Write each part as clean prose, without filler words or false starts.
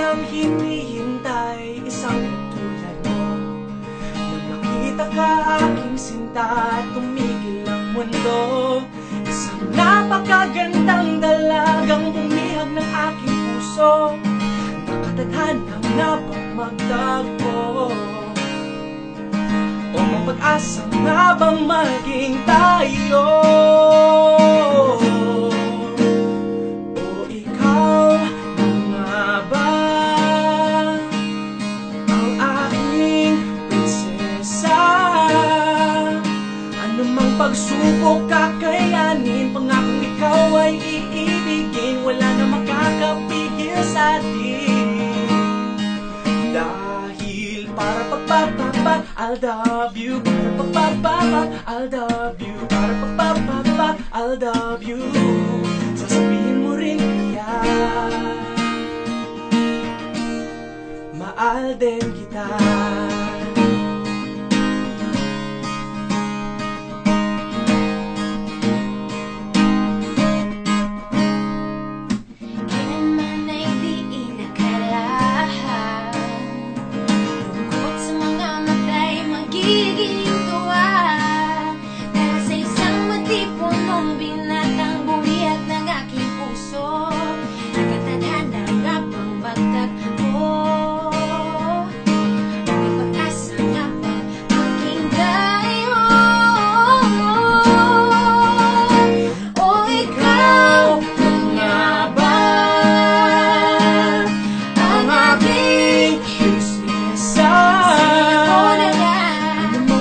nang hinihintay isang tulad mo. Nang makita ka aking sinta, tumigil ang mundo. Isang napakagandang dalagang bumihag ng aking puso. Nakatadhana na bang magtagpo? O mapag-asa nga bang maging tayo? O ikaw na nga ba ang aking prinsesa? Anumang pagsubok kakayanin, pangakong ikaw ay iibigin. Wala na makakapigil sa atin. Dahil para pagpapapa, I'll love you. Para pagpapapa, I'll love you. Para pagpapapa, I'll love you. Sasabihin mo rin kaya mahal din kita.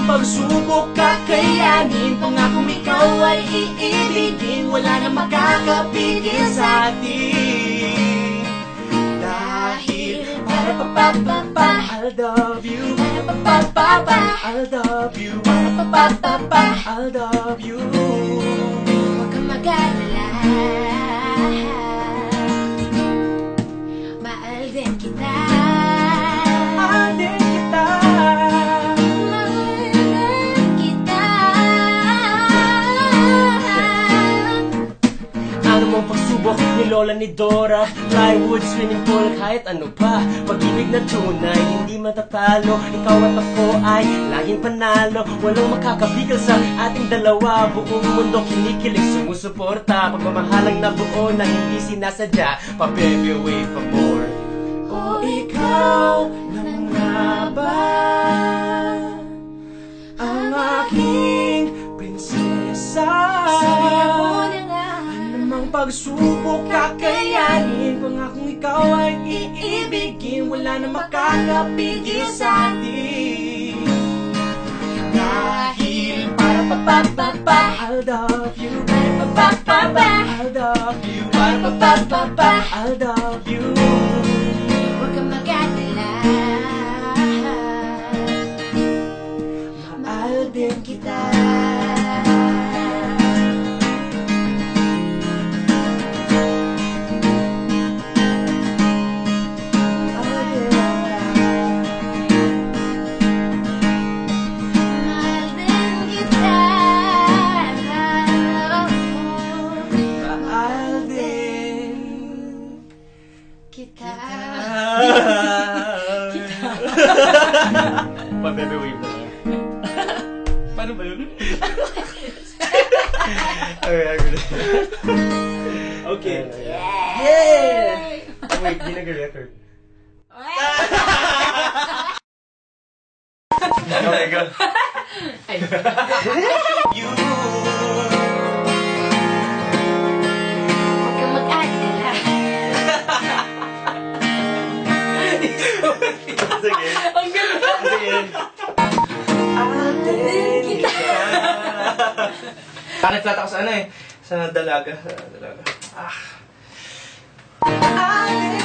Pagsubok kakayanin, pangakong ikaw ay iibigin. Wala na makakapigil sa atin. Dahil para papapapa, I'll love you. Para papapapa, I'll love you. Para papapapa, I'll love you. Huwag kang mag-alala, mahal din kita. Mahal din kita. Anumang pagsubok ni Lola ni Dora, plywood, swimming pool, kahit ano pa. Pag-ibig na tunay, hindi matatalo. Ikaw at ako ay laging panalo. Walang makakapigil sa ating dalawa. Buong mundo kinikilig, sumusuporta. Pagmamahalang na buo na hindi sinasadya. Pa-baby, wait for more. O ikaw na nga ba ang aking prinsesa? Anumang pagsubok kakayanin, pangakong ikaw ay iibigin. Wala na makakapigil sa atin. Dahil para papapapa, I'll love you. Para papapapa, I'll love you. Para papapapa, I'll love you. Huwag kang mag-alala, mahal din kita. Pa-baby wave na lang. Paano ba yun? Okay. Yay! Wait, di nag-record. Oh my God. You. huwag kang mag-alala. Sige. Ang ganda! Sige. Atin kita. Bakit flat ako sa ano eh? Sa dalaga. Atin